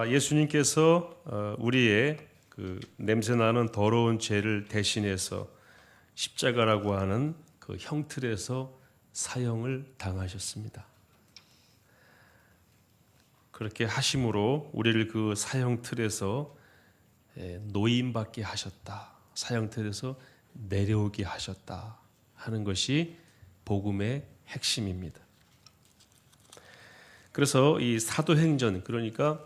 예수님께서 우리의 그 냄새나는 더러운 죄를 대신해서 십자가라고 하는 그 형틀에서 사형을 당하셨습니다. 그렇게 하심으로 우리를 그 사형틀에서 노임받게 하셨다. 사형틀에서 내려오게 하셨다 하는 것이 복음의 핵심입니다. 그래서 이 사도행전, 그러니까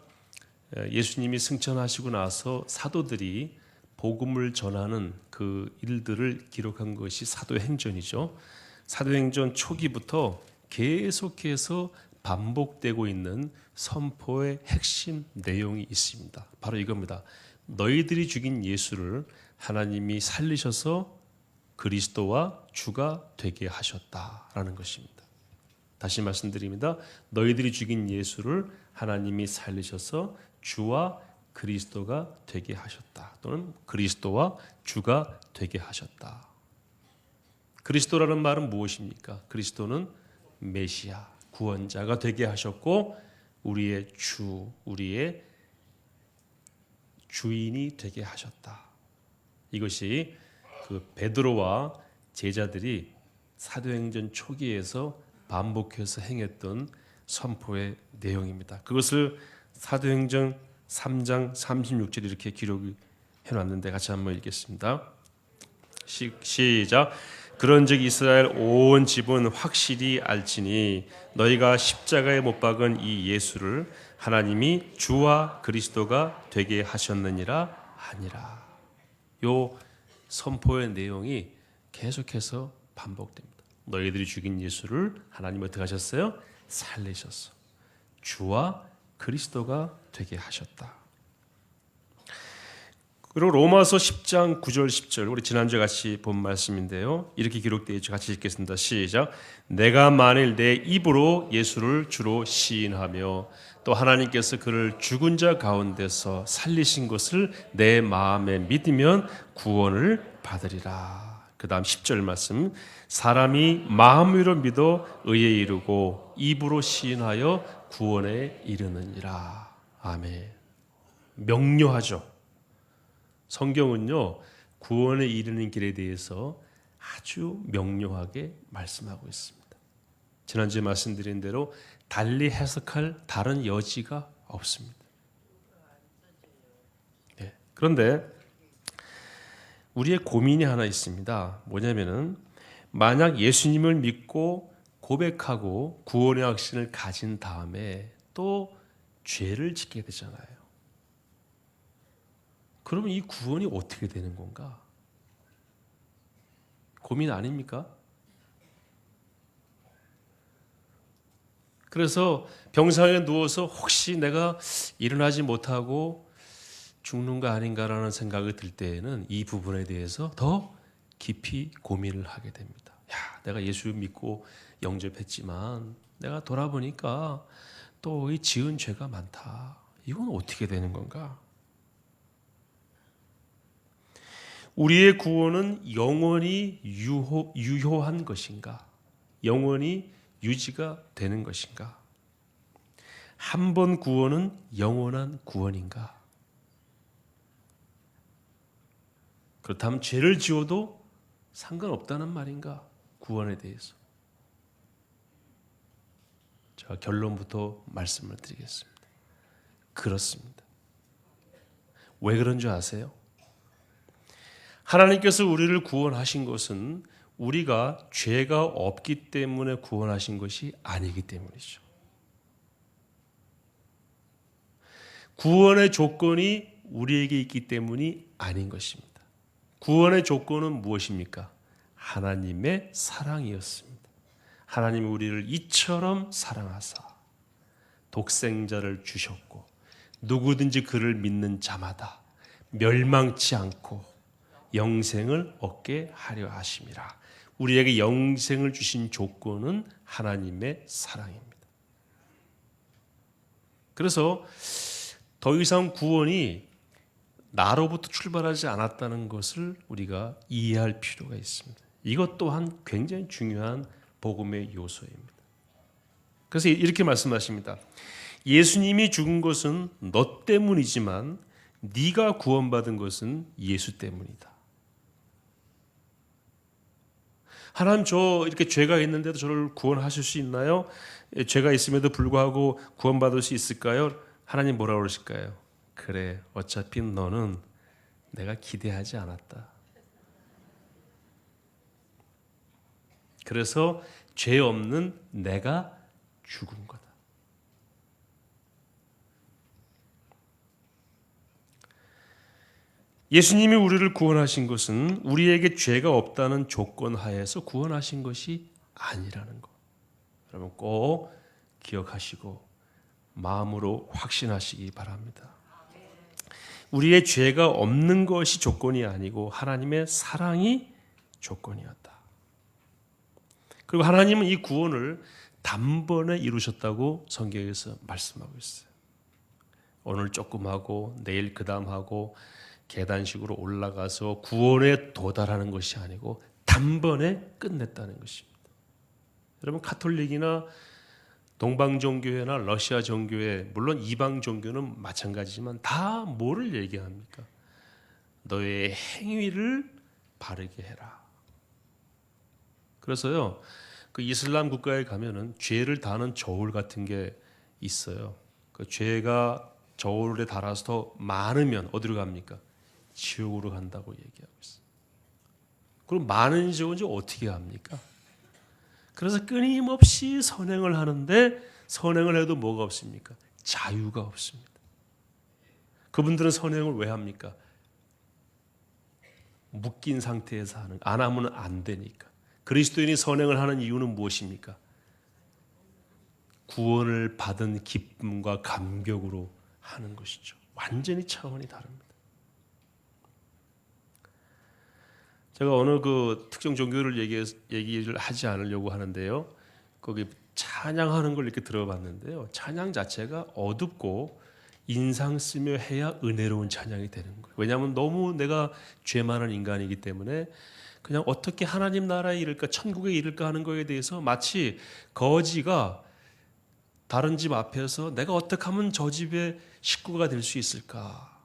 예수님이 승천하시고 나서 사도들이 복음을 전하는 그 일들을 기록한 것이 사도행전이죠. 사도행전 초기부터 계속해서 반복되고 있는 선포의 핵심 내용이 있습니다. 바로 이겁니다. 너희들이 죽인 예수를 하나님이 살리셔서 그리스도와 주가 되게 하셨다라는 것입니다. 다시 말씀드립니다. 너희들이 죽인 예수를 하나님이 살리셔서 주와 그리스도가 되게 하셨다. 또는 그리스도와 주가 되게 하셨다. 그리스도라는 말은 무엇입니까? 그리스도는 메시아, 구원자가 되게 하셨고 우리의 주, 우리의 주인이 되게 하셨다. 이것이 그 베드로와 제자들이 사도행전 초기에서 반복해서 행했던 선포의 내용입니다. 그것을 사도행전 3장 36절 이렇게 기록해 놨는데 같이 한번 읽겠습니다. 시작. 그런즉 이스라엘 온 집은 확실히 알지니 너희가 십자가에 못 박은 이 예수를 하나님이 주와 그리스도가 되게 하셨느니라 하니라. 요 선포의 내용이 계속해서 반복됩니다. 너희들이 죽인 예수를 하나님 어떻게 하셨어요? 살리셨어. 주와 그리스도가 되게 하셨다. 그리고 로마서 10장 9절 10절 우리 지난주에 같이 본 말씀인데요. 이렇게 기록되어 있죠. 같이 읽겠습니다. 시작. 내가 만일 내 입으로 예수를 주로 시인하며 또 하나님께서 그를 죽은 자 가운데서 살리신 것을 내 마음에 믿으면 구원을 받으리라. 그 다음 10절 말씀. 사람이 마음으로 믿어 의에 이르고 입으로 시인하여 구원에 이르느니라. 아멘. 명료하죠. 성경은요, 구원에 이르는 길에 대해서 아주 명료하게 말씀하고 있습니다. 지난주에 말씀드린 대로 달리 해석할 다른 여지가 없습니다. 네. 그런데 우리의 고민이 하나 있습니다. 뭐냐면은 만약 예수님을 믿고 고백하고 구원의 확신을 가진 다음에 또 죄를 짓게 되잖아요. 그러면 이 구원이 어떻게 되는 건가? 고민 아닙니까? 그래서 병상에 누워서 혹시 내가 일어나지 못하고 죽는 거 아닌가라는 생각이 들 때에는 이 부분에 대해서 더 깊이 고민을 하게 됩니다. 야, 내가 예수 믿고 영접했지만 내가 돌아보니까 또 이 지은 죄가 많다. 이건 어떻게 되는 건가? 우리의 구원은 영원히 유효한 것인가? 영원히 유지가 되는 것인가? 한 번 구원은 영원한 구원인가? 그렇다면 죄를 지어도 상관없다는 말인가? 구원에 대해서. 자, 결론부터 말씀을 드리겠습니다. 그렇습니다. 왜 그런 줄 아세요? 하나님께서 우리를 구원하신 것은 우리가 죄가 없기 때문에 구원하신 것이 아니기 때문이죠. 구원의 조건이 우리에게 있기 때문이 아닌 것입니다. 구원의 조건은 무엇입니까? 하나님의 사랑이었습니다. 하나님이 우리를 이처럼 사랑하사 독생자를 주셨고 누구든지 그를 믿는 자마다 멸망치 않고 영생을 얻게 하려 하심이라. 우리에게 영생을 주신 조건은 하나님의 사랑입니다. 그래서 더 이상 구원이 나로부터 출발하지 않았다는 것을 우리가 이해할 필요가 있습니다. 이것 또한 굉장히 중요한 복음의 요소입니다. 그래서 이렇게 말씀하십니다. 예수님이 죽은 것은 너 때문이지만 네가 구원받은 것은 예수 때문이다. 하나님, 저 이렇게 죄가 있는데도 저를 구원하실 수 있나요? 죄가 있음에도 불구하고 구원받을 수 있을까요? 하나님 뭐라고 그러실까요? 그래, 어차피 너는 내가 기대하지 않았다. 그래서 죄 없는 내가 죽은 거다. 예수님이 우리를 구원하신 것은 우리에게 죄가 없다는 조건 하에서 구원하신 것이 아니라는 것. 여러분 꼭 기억하시고 마음으로 확신하시기 바랍니다. 우리의 죄가 없는 것이 조건이 아니고 하나님의 사랑이 조건이었다. 그리고 하나님은 이 구원을 단번에 이루셨다고 성경에서 말씀하고 있어요. 오늘 조금 하고 내일 그 다음 하고 계단식으로 올라가서 구원에 도달하는 것이 아니고 단번에 끝냈다는 것입니다. 여러분 카톨릭이나 동방 종교회나 러시아 종교회, 물론 이방 종교는 마찬가지지만 다 뭐를 얘기합니까? 너의 행위를 바르게 해라. 그래서요, 그 이슬람 국가에 가면은 죄를 다는 저울 같은 게 있어요. 그 죄가 저울에 달아서 더 많으면 어디로 갑니까? 지옥으로 간다고 얘기하고 있어요. 그럼 많은 지옥은 이제 어떻게 합니까? 그래서 끊임없이 선행을 하는데 선행을 해도 뭐가 없습니까? 자유가 없습니다. 그분들은 선행을 왜 합니까? 묶인 상태에서 하는, 안 하면 안 되니까. 그리스도인이 선행을 하는 이유는 무엇입니까? 구원을 받은 기쁨과 감격으로 하는 것이죠. 완전히 차원이 다릅니다. 제가 어느 그 특정 종교를 얘기를 하지 않으려고 하는데요. 거기 찬양하는 걸 이렇게 들어봤는데요. 찬양 자체가 어둡고 인상 쓰며 해야 은혜로운 찬양이 되는 거예요. 왜냐하면 너무 내가 죄 많은 인간이기 때문에 그냥 어떻게 하나님 나라에 이를까, 천국에 이를까 하는 거에 대해서 마치 거지가 다른 집 앞에서 내가 어떻게 하면 저 집의 식구가 될 수 있을까,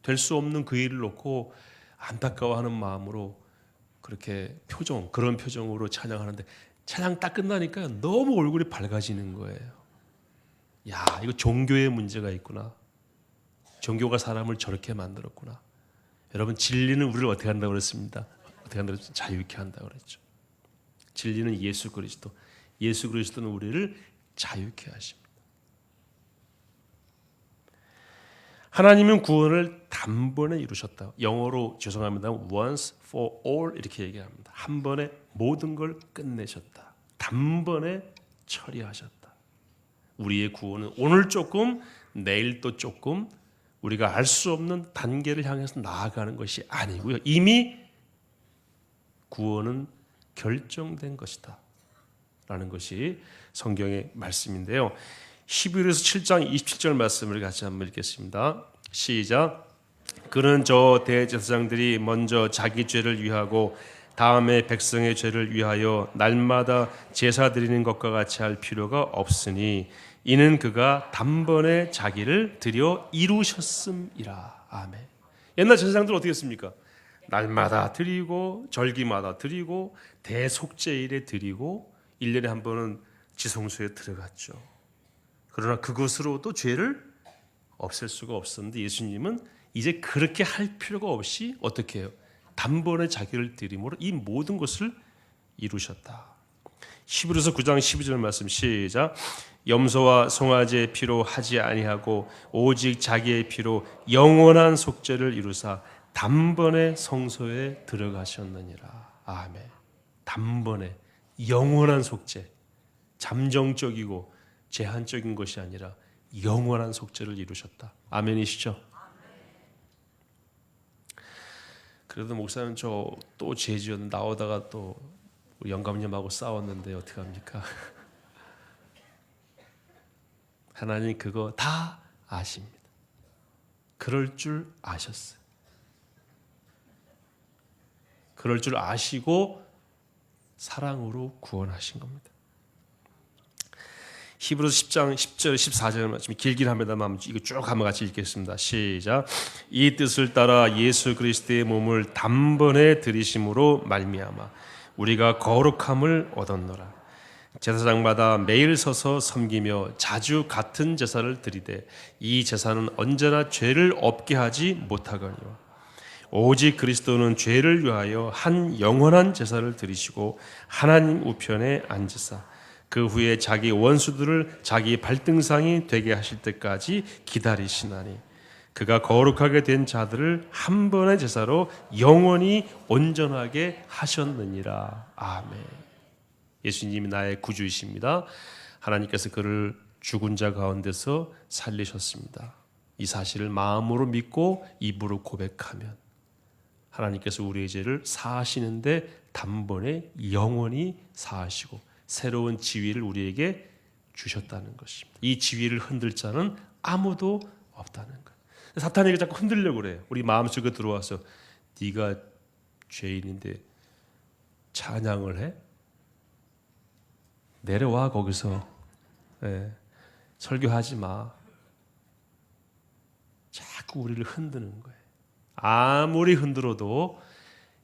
될 수 없는 그 일을 놓고 안타까워하는 마음으로 그렇게 그런 표정으로 찬양하는데 찬양 딱 끝나니까 너무 얼굴이 밝아지는 거예요. 야, 이거 종교에 문제가 있구나. 종교가 사람을 저렇게 만들었구나. 여러분, 진리는 우리를 어떻게 한다고 그랬습니다? 어떻게 한다고 그랬죠? 자유케 한다고 그랬죠. 진리는 예수 그리스도. 예수 그리스도는 우리를 자유케 하십니다. 하나님은 구원을 단번에 이루셨다. 영어로 죄송합니다. once for all 이렇게 얘기합니다. 한 번에 모든 걸 끝내셨다. 단번에 처리하셨다. 우리의 구원은 오늘 조금, 내일 또 조금 우리가 알 수 없는 단계를 향해서 나아가는 것이 아니고요. 이미 구원은 결정된 것이다. 라는 것이 성경의 말씀인데요. 히브리서 7장 27절 말씀을 같이 한번 읽겠습니다. 시작. 그는 저 대제사장들이 먼저 자기 죄를 위하고 다음에 백성의 죄를 위하여 날마다 제사 드리는 것과 같이 할 필요가 없으니 이는 그가 단번에 자기를 드려 이루셨음이라. 아멘. 옛날 제사장들 어떻게 했습니까? 날마다 드리고 절기마다 드리고 대속죄일에 드리고 1년에 한 번은 지성소에 들어갔죠. 그러나 그것으로도 죄를 없앨 수가 없었는데 예수님은 이제 그렇게 할 필요가 없이 어떻게 해요? 단번에 자기를 드림으로 이 모든 것을 이루셨다. 히브리서 9장 12절 말씀 시작. 염소와 송아지의 피로 하지 아니하고 오직 자기의 피로 영원한 속죄를 이루사 단번에 성소에 들어가셨느니라. 아멘. 단번에 영원한 속죄, 잠정적이고 제한적인 것이 아니라 영원한 속죄를 이루셨다. 아멘이시죠? 그래도 목사님 저 또 죄 지었는데 나오다가 또 영감님하고 싸웠는데 어떡합니까? 하나님 그거 다 아십니다. 그럴 줄 아셨어요. 그럴 줄 아시고 사랑으로 구원하신 겁니다. 히브리서 10장 10절 14절 말씀 길긴 합니다만 이거 쭉 한번 같이 읽겠습니다. 시작. 이 뜻을 따라 예수 그리스도의 몸을 단번에 들이심으로 말미암아 우리가 거룩함을 얻었노라. 제사장마다 매일 서서 섬기며 자주 같은 제사를 드리되 이 제사는 언제나 죄를 없게 하지 못하거니와 오직 그리스도는 죄를 위하여 한 영원한 제사를 드리시고 하나님 우편에 앉으사 그 후에 자기 원수들을 자기 발등상이 되게 하실 때까지 기다리시나니 그가 거룩하게 된 자들을 한 번의 제사로 영원히 온전하게 하셨느니라. 아멘. 예수님이 나의 구주이십니다. 하나님께서 그를 죽은 자 가운데서 살리셨습니다. 이 사실을 마음으로 믿고 입으로 고백하면 하나님께서 우리의 죄를 사하시는데 단번에 영원히 사하시고 새로운 지위를 우리에게 주셨다는 것입니다. 이 지위를 흔들 자는 아무도 없다는 것. 사탄에게 자꾸 흔들려고 그래요. 우리 마음속에 들어와서 네가 죄인인데 찬양을 해? 내려와 거기서. 설교하지 마. 자꾸 우리를 흔드는 거예요. 아무리 흔들어도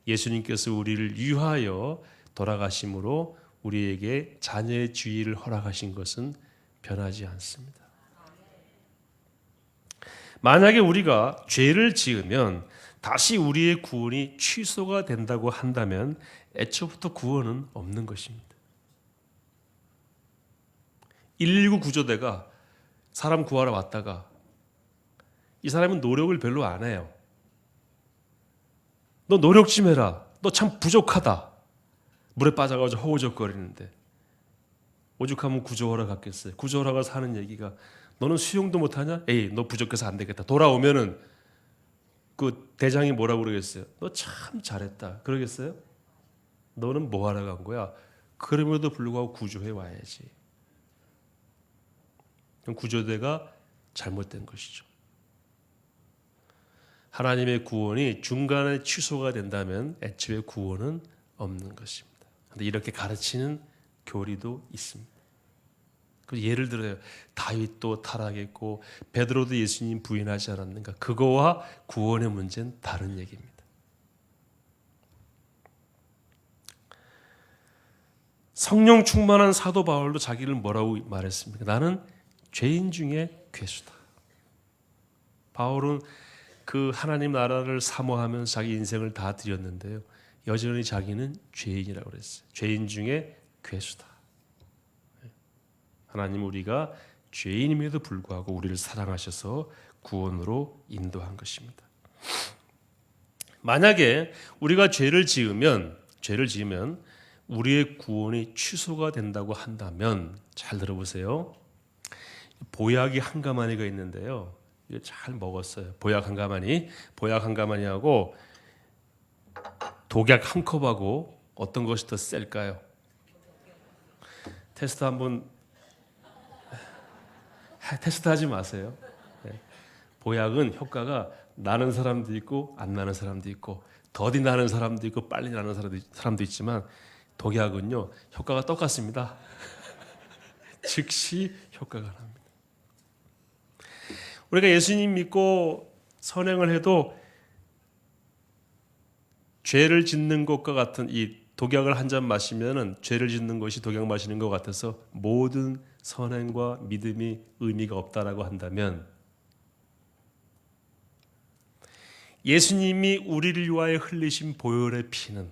예수님께서 우리를 위하여 돌아가심으로 우리에게 자녀의 지위를 허락하신 것은 변하지 않습니다. 만약에 우리가 죄를 지으면 다시 우리의 구원이 취소가 된다고 한다면 애초부터 구원은 없는 것입니다. 119 구조대가 사람 구하러 왔다가 이 사람은 노력을 별로 안 해요. 너 노력 좀 해라. 너 참 부족하다. 물에 빠져가지고 허우적거리는데 오죽하면 구조하러 갔겠어요. 구조하러 가서 하는 얘기가 너는 수영도 못하냐? 에이, 너 부족해서 안 되겠다. 돌아오면은 그 대장이 뭐라고 그러겠어요? 너 참 잘했다. 그러겠어요? 너는 뭐 하러 간 거야? 그럼에도 불구하고 구조해 와야지. 구조대가 잘못된 것이죠. 하나님의 구원이 중간에 취소가 된다면 애초에 구원은 없는 것입니다. 그런데 이렇게 가르치는 교리도 있습니다. 예를 들어요. 다윗도 타락했고 베드로도 예수님 부인하지 않았는가? 그거와 구원의 문제는 다른 얘기입니다. 성령 충만한 사도 바울도 자기를 뭐라고 말했습니까? 나는 죄인 중에 괴수다. 바울은 그 하나님 나라를 사모하면서 자기 인생을 다 드렸는데요. 여전히 자기는 죄인이라고 그랬어요. 죄인 중에 괴수다. 하나님 우리가 죄인임에도 불구하고 우리를 사랑하셔서 구원으로 인도한 것입니다. 만약에 우리가 죄를 지으면 우리의 구원이 취소가 된다고 한다면 잘 들어보세요. 보약이 한 가마니가 있는데요. 이거 잘 먹었어요. 보약 한 가마니하고 독약 한 컵하고 어떤 것이 더 셀까요? 테스트하지 마세요. 보약은 효과가 나는 사람도 있고 안 나는 사람도 있고 더디 나는 사람도 있고 빨리 나는 사람도 있지만 독약은요 효과가 똑같습니다. 즉시 효과가 납니다. 우리가 예수님 믿고 선행을 해도 죄를 짓는 것과 같은 이 독약을 한 잔 마시면은 죄를 짓는 것이 독약 마시는 것 같아서 모든 선행과 믿음이 의미가 없다라고 한다면 예수님이 우리를 위하여 흘리신 보혈의 피는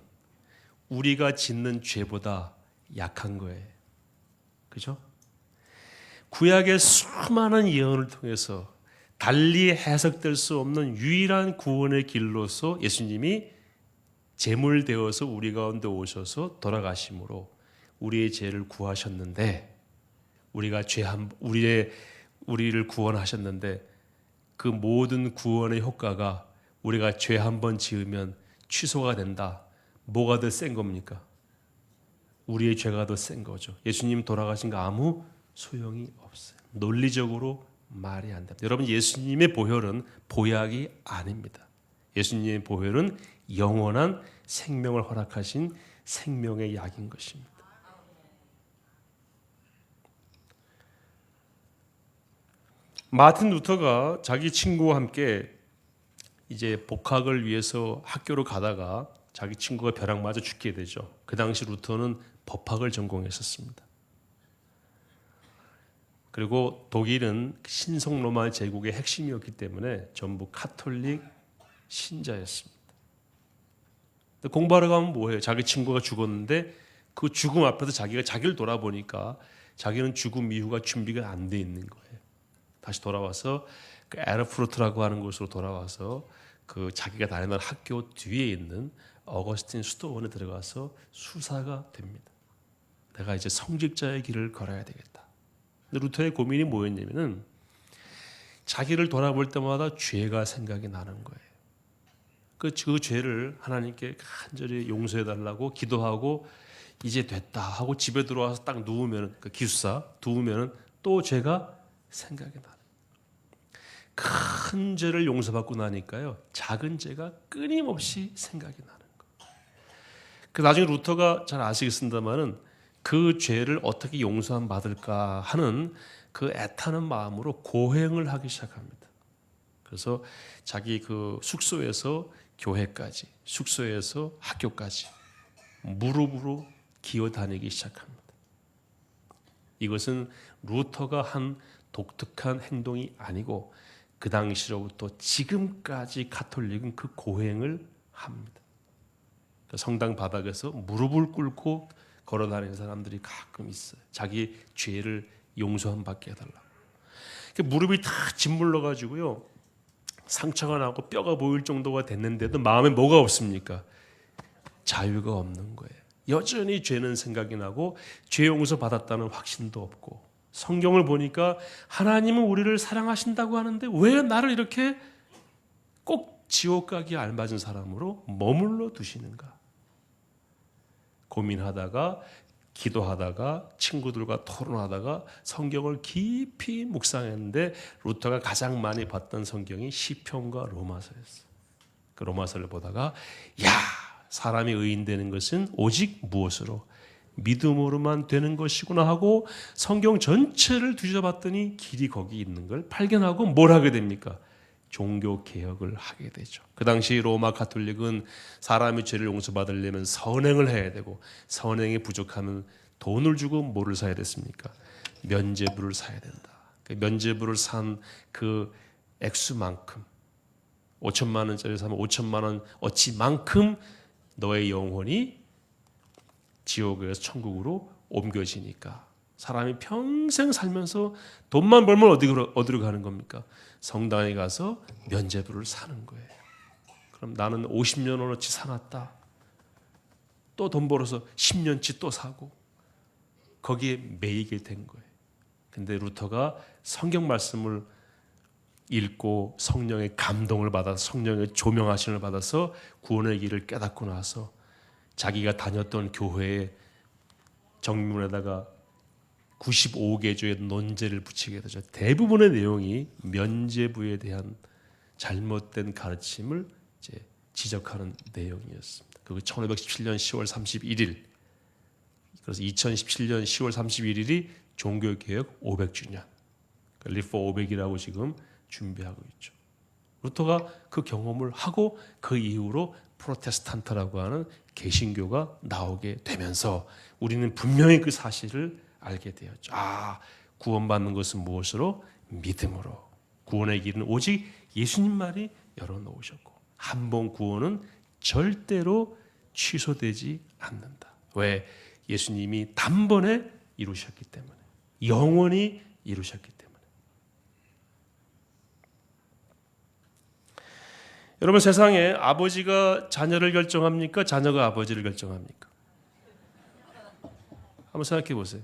우리가 짓는 죄보다 약한 거예요. 그죠? 구약의 수많은 예언을 통해서 달리 해석될 수 없는 유일한 구원의 길로서 예수님이 제물되어서 우리 가운데 오셔서 돌아가심으로 우리의 죄를 구하셨는데 우리를 구원하셨는데 그 모든 구원의 효과가 우리가 죄 한 번 지으면 취소가 된다. 뭐가 더 센 겁니까? 우리의 죄가 더 센 거죠. 예수님 돌아가신 거 아무 소용이 없어요. 논리적으로 말이 안 됩니다. 여러분 예수님의 보혈은 보약이 아닙니다. 예수님의 보혈은 영원한 생명을 허락하신 생명의 약인 것입니다. 마틴 루터가 자기 친구와 함께 이제 복학을 위해서 학교로 가다가 자기 친구가 벼락 맞아 죽게 되죠. 그 당시 루터는 법학을 전공했었습니다. 그리고 독일은 신성 로마 제국의 핵심이었기 때문에 전부 카톨릭 신자였습니다. 공부하러 가면 뭐해요? 자기 친구가 죽었는데 그 죽음 앞에서 자기가 자기를 돌아보니까 자기는 죽음 이후가 준비가 안 돼 있는 거예요. 다시 돌아와서 그 에르푸르트라고 하는 곳으로 돌아와서 그 자기가 다니는 학교 뒤에 있는 어거스틴 수도원에 들어가서 수사가 됩니다. 내가 이제 성직자의 길을 걸어야 되겠다. 근데 루터의 고민이 뭐였냐면은 자기를 돌아볼 때마다 죄가 생각이 나는 거예요. 그 죄를 하나님께 간절히 용서해 달라고 기도하고 이제 됐다 하고 집에 들어와서 딱 누우면 그 기숙사 누우면은 또 죄가 생각이 나는. 큰 죄를 용서받고 나니까요 작은 죄가 끊임없이 생각이 나는 거. 그 나중에 루터가 잘 아시겠습니다만은 그 죄를 어떻게 용서함 받을까 하는 그 애타는 마음으로 고행을 하기 시작합니다. 그래서 자기 그 숙소에서 교회까지, 숙소에서 학교까지 무릎으로 기어 다니기 시작합니다. 이것은 루터가 한 독특한 행동이 아니고 그 당시로부터 지금까지 가톨릭은 그 고행을 합니다. 성당 바닥에서 무릎을 꿇고 걸어 다니는 사람들이 가끔 있어요. 자기 죄를 용서함 받게 해달라고. 무릎이 다 짓물러 가지고요 상처가 나고 뼈가 보일 정도가 됐는데도 마음에 뭐가 없습니까? 자유가 없는 거예요. 여전히 죄는 생각이 나고 죄 용서 받았다는 확신도 없고 성경을 보니까 하나님은 우리를 사랑하신다고 하는데 왜 나를 이렇게 꼭 지옥 가기에 알맞은 사람으로 머물러 두시는가? 고민하다가 기도하다가 친구들과 토론하다가 성경을 깊이 묵상했는데 루터가 가장 많이 봤던 성경이 시편과 로마서였어요. 그 로마서를 보다가 사람이 의인되는 것은 오직 무엇으로? 믿음으로만 되는 것이구나 하고 성경 전체를 뒤져봤더니 길이 거기 있는 걸 발견하고 뭘 하게 됩니까? 종교 개혁을 하게 되죠. 그 당시 로마 가톨릭은 사람이 죄를 용서받으려면 선행을 해야 되고 선행이 부족하면 돈을 주고 뭐를 사야 됐습니까? 면죄부를 사야 된다. 그 면죄부를 산 그 액수만큼 5천만 원짜리 사면 5천만 원 어치만큼 너의 영혼이 지옥에서 천국으로 옮겨지니까 사람이 평생 살면서 돈만 벌면 어디로 가는 겁니까? 성당에 가서 면죄부를 사는 거예요. 그럼 나는 50년 어치 사놨다. 또 돈 벌어서 10년치 또 사고 거기에 매이게 된 거예요. 근데 루터가 성경 말씀을 읽고 성령의 감동을 받아서 성령의 조명하심을 받아서 구원의 길을 깨닫고 나서 자기가 다녔던 교회의 정문에다가 95개조의 논제를 붙이게 되죠. 대부분의 내용이 면죄부에 대한 잘못된 가르침을 이제 지적하는 내용이었습니다. 그리고 1517년 10월 31일 그래서 2017년 10월 31일이 종교개혁 500주년 리포 500이라고 지금 준비하고 있죠. 루터가 그 경험을 하고 그 이후로 프로테스탄트라고 하는 개신교가 나오게 되면서 우리는 분명히 그 사실을 알게 되었죠. 구원받는 것은 무엇으로? 믿음으로. 구원의 길은 오직 예수님 말이 열어놓으셨고 한 번 구원은 절대로 취소되지 않는다. 왜? 예수님이 단번에 이루셨기 때문에 영원히 이루셨기 때문에. 여러분 세상에 아버지가 자녀를 결정합니까? 자녀가 아버지를 결정합니까? 한번 생각해 보세요.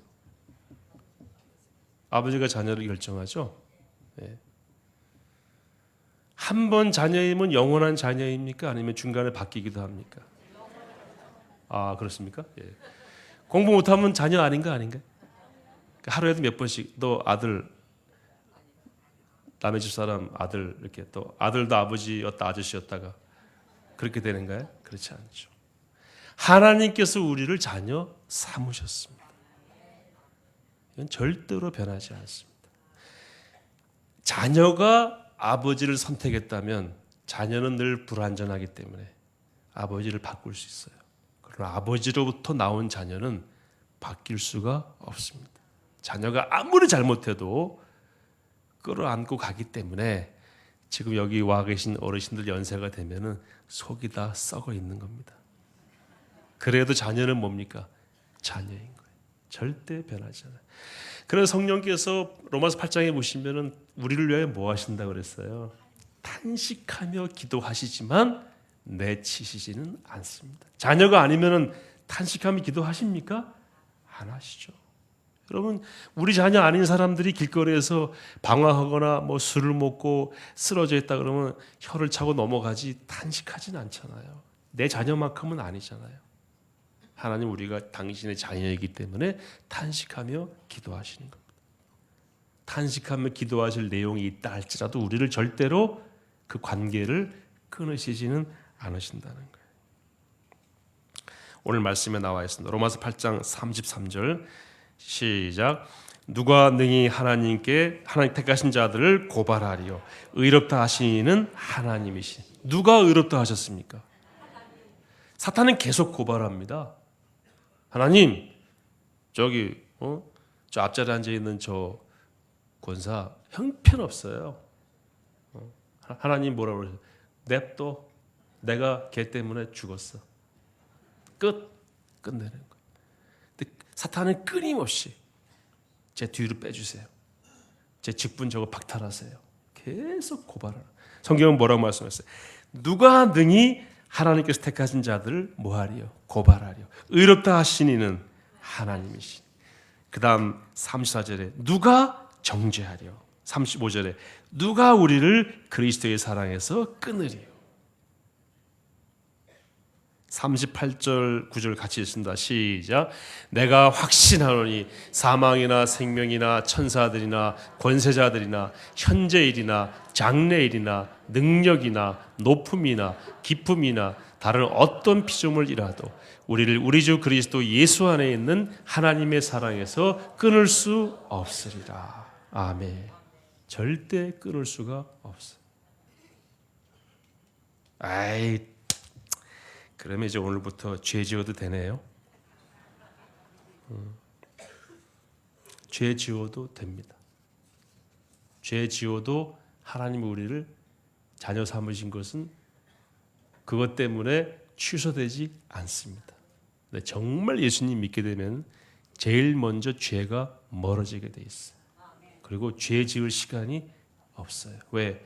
아버지가 자녀를 결정하죠. 네. 한 번 자녀이면 영원한 자녀입니까? 아니면 중간에 바뀌기도 합니까? 그렇습니까? 예. 공부 못하면 자녀 아닌가? 하루에도 몇 번씩 너 아들 남의 집 사람 아들 이렇게 또 아들도 아버지였다 아저씨였다가 그렇게 되는가요? 그렇지 않죠. 하나님께서 우리를 자녀 삼으셨습니다. 이건 절대로 변하지 않습니다. 자녀가 아버지를 선택했다면 자녀는 늘 불완전하기 때문에 아버지를 바꿀 수 있어요. 그러나 아버지로부터 나온 자녀는 바뀔 수가 없습니다. 자녀가 아무리 잘못해도 끌어안고 가기 때문에 지금 여기 와 계신 어르신들 연세가 되면은 속이 다 썩어 있는 겁니다. 그래도 자녀는 뭡니까? 자녀인 거예요. 절대 변하지 않아요. 그래서 성령께서 로마서 8장에 보시면은 우리를 위하여 뭐 하신다 그랬어요? 탄식하며 기도하시지만 내치시지는 않습니다. 자녀가 아니면은 탄식하며 기도하십니까? 안 하시죠. 여러분, 우리 자녀 아닌 사람들이 길거리에서 방황하거나 뭐 술을 먹고 쓰러져 있다 그러면 혀를 차고 넘어가지 탄식하진 않잖아요. 내 자녀만큼은 아니잖아요. 하나님, 우리가 당신의 자녀이기 때문에 탄식하며 기도하시는 겁니다. 탄식하며 기도하실 내용이 있다 할지라도 우리를 절대로 그 관계를 끊으시지는 않으신다는 거예요. 오늘 말씀에 나와 있습니다. 로마서 8장 33절 시작. 누가 능히 하나님 택하신 자들을 고발하리요 의롭다 하시는 하나님이시. 누가 의롭다 하셨습니까? 사탄은 계속 고발합니다. 하나님, 저 앞자리에 앉아 있는 저 권사 형편없어요. 하나님 뭐라고 그러세요? 냅둬. 내가 걔 때문에 죽었어. 끝내는 거예요. 근데 사탄은 끊임없이 제 뒤로 빼주세요. 제 직분 저거 박탈하세요. 계속 고발하라. 성경은 뭐라고 말씀했어요? 누가 능히 하나님께서 택하신 자들을 뭐하리요? 고발하리요. 의롭다 하시니는 하나님이시니. 그 다음 34절에 누가 정죄하리요? 35절에 누가 우리를 그리스도의 사랑에서 끊으리요? 38절 9절 같이 읽습니다. 시작. 내가 확신하노니 사망이나 생명이나 천사들이나 권세자들이나 현재일이나 장래일이나 능력이나 높음이나 깊음이나 다른 어떤 피조물이라도 우리를 우리 주 그리스도 예수 안에 있는 하나님의 사랑에서 끊을 수 없으리라. 아멘. 절대 끊을 수가 없어요. 그러면 이제 오늘부터 죄 지어도 되네요. 죄 지어도 됩니다. 죄 지어도 하나님이 우리를 자녀 삼으신 것은 그것 때문에 취소되지 않습니다. 근데 정말 예수님 믿게 되면 제일 먼저 죄가 멀어지게 돼 있어요. 그리고 죄 지을 시간이 없어요. 왜?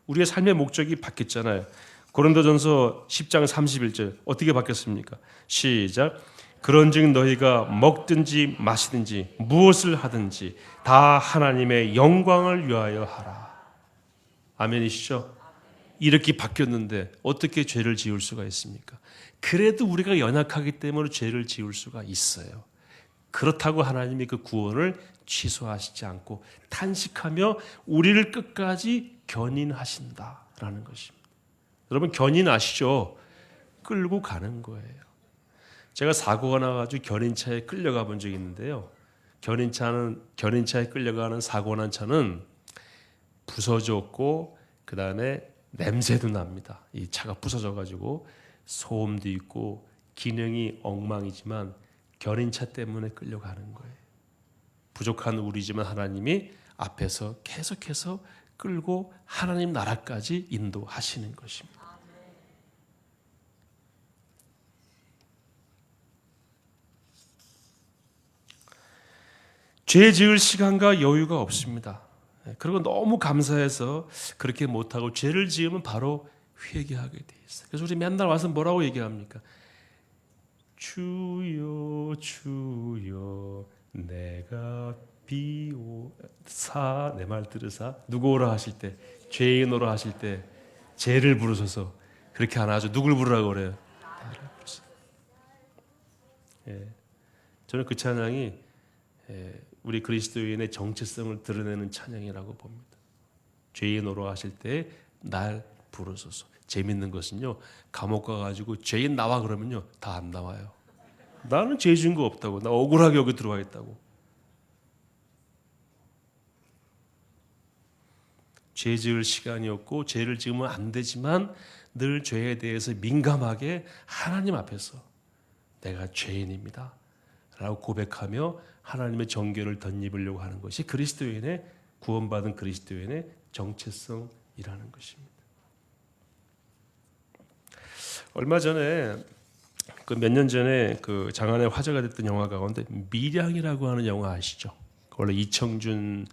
우리의 삶의 목적이 바뀌었잖아요. 고린도전서 10장 31절 어떻게 바뀌었습니까? 시작. 그런즉 너희가 먹든지 마시든지 무엇을 하든지 다 하나님의 영광을 위하여 하라. 아멘이시죠? 이렇게 바뀌었는데 어떻게 죄를 지을 수가 있습니까? 그래도 우리가 연약하기 때문에 죄를 지을 수가 있어요. 그렇다고 하나님이 그 구원을 취소하시지 않고 탄식하며 우리를 끝까지 견인하신다라는 것입니다. 여러분, 견인 아시죠? 끌고 가는 거예요. 제가 사고가 나가지고 견인차에 끌려가 본 적이 있는데요. 견인차에 끌려가는 사고 난 차는 부서졌고 그 다음에 냄새도 납니다. 이 차가 부서져가지고 소음도 있고 기능이 엉망이지만 견인차 때문에 끌려가는 거예요. 부족한 우리지만 하나님이 앞에서 계속해서 끌고 하나님 나라까지 인도하시는 것입니다. 죄 지을 시간과 여유가 없습니다. 그리고 너무 감사해서 그렇게 못하고 죄를 지으면 바로 회개하게 돼 있어요. 그래서 우리 맨날 와서 뭐라고 얘기합니까? 주여 주여 내가 비오사 내 말 들으사 누구 오라 하실 때 죄인 오라 하실 때 죄를 부르소서 그렇게 안 하죠. 누굴 부르라고 그래요? 나를 부르소서. 저는 그 찬양이 우리 그리스도인의 정체성을 드러내는 찬양이라고 봅니다. 죄인 오라 하실 때 날 부르소서. 재밌는 것은요, 감옥 가가지고 죄인 나와 그러면요 다 안 나와요. 나는 죄 지은 거 없다고, 나 억울하게 여기 들어와 있다고. 죄 지을 시간이 없고 죄를 지으면 안 되지만 늘 죄에 대해서 민감하게 하나님 앞에서 내가 죄인입니다 라고 고백하며 하나님의 정결을 덧입으려고 하는 것이 그리스도인의 구원받은 그리스도인의 정체성이라는 것입니다. 얼마 전에 몇 년 전에 그 장안에 화제가 됐던 영화 가운데 밀양이라고 하는 영화 아시죠? 원래 이청준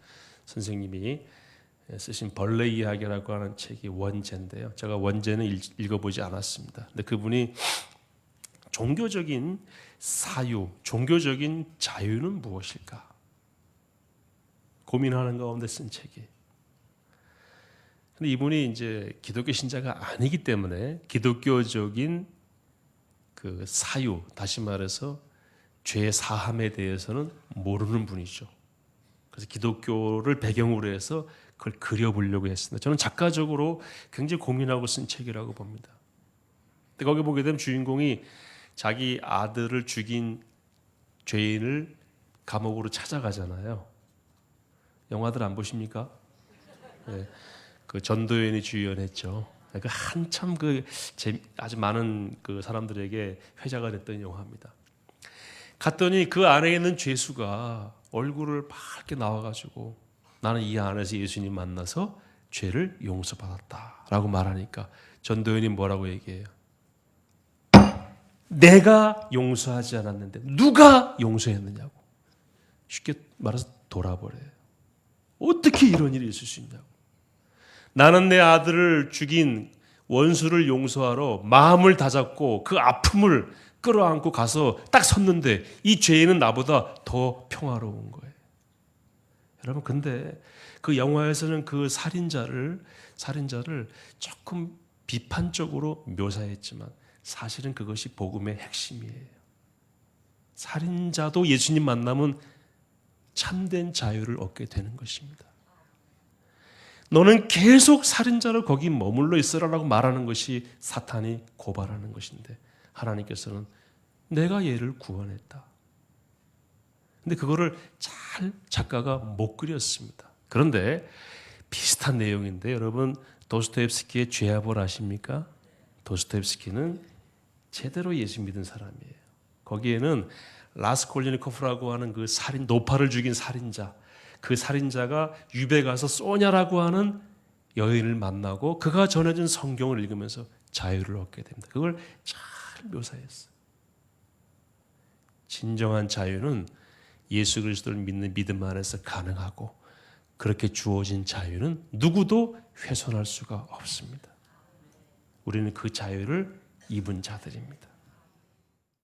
선생님이 쓰신 벌레 이야기라고 하는 책이 원제인데요. 제가 원제는 읽어보지 않았습니다. 근데 그분이 종교적인 사유, 종교적인 자유는 무엇일까 고민하는 가운데 쓴 책이에요. 근데 이분이 이제 기독교 신자가 아니기 때문에 기독교적인 그 사유, 다시 말해서 죄 사함에 대해서는 모르는 분이죠. 그래서 기독교를 배경으로 해서 그걸 그려보려고 했습니다. 저는 작가적으로 굉장히 고민하고 쓴 책이라고 봅니다. 근데 거기 보게 되면 주인공이 자기 아들을 죽인 죄인을 감옥으로 찾아가잖아요. 영화들 안 보십니까? 네. 그 전도연이 주연했죠. 그 한참 아주 많은 그 사람들에게 회자가 됐던 영화입니다. 갔더니 그 안에 있는 죄수가 얼굴을 밝게 나와가지고 나는 이 안에서 예수님 만나서 죄를 용서받았다라고 말하니까 전도연이 뭐라고 얘기해요? 내가 용서하지 않았는데 누가 용서했느냐고. 쉽게 말해서 돌아버려요. 어떻게 이런 일이 있을 수 있냐고. 나는 내 아들을 죽인 원수를 용서하러 마음을 다잡고 그 아픔을 끌어안고 가서 딱 섰는데 이 죄인은 나보다 더 평화로운 거예요. 여러분, 근데 그 영화에서는 그 살인자를 조금 비판적으로 묘사했지만 사실은 그것이 복음의 핵심이에요. 살인자도 예수님 만나면 참된 자유를 얻게 되는 것입니다. 너는 계속 살인자로 거기 머물러 있으라라고 말하는 것이 사탄이 고발하는 것인데 하나님께서는 내가 얘를 구원했다. 근데 그거를 잘 작가가 못 그렸습니다. 그런데 비슷한 내용인데 여러분 도스토옙스키의 죄아벌 아십니까? 도스토옙스키는 제대로 예수 믿은 사람이에요. 거기에는 라스콜리니코프라고 하는 그 노파를 죽인 살인자, 그 살인자가 유배 가서 소냐라고 하는 여인을 만나고 그가 전해준 성경을 읽으면서 자유를 얻게 됩니다. 그걸 잘 묘사했어요. 진정한 자유는 예수 그리스도를 믿는 믿음 안에서 가능하고 그렇게 주어진 자유는 누구도 훼손할 수가 없습니다. 우리는 그 자유를 입은 자들입니다.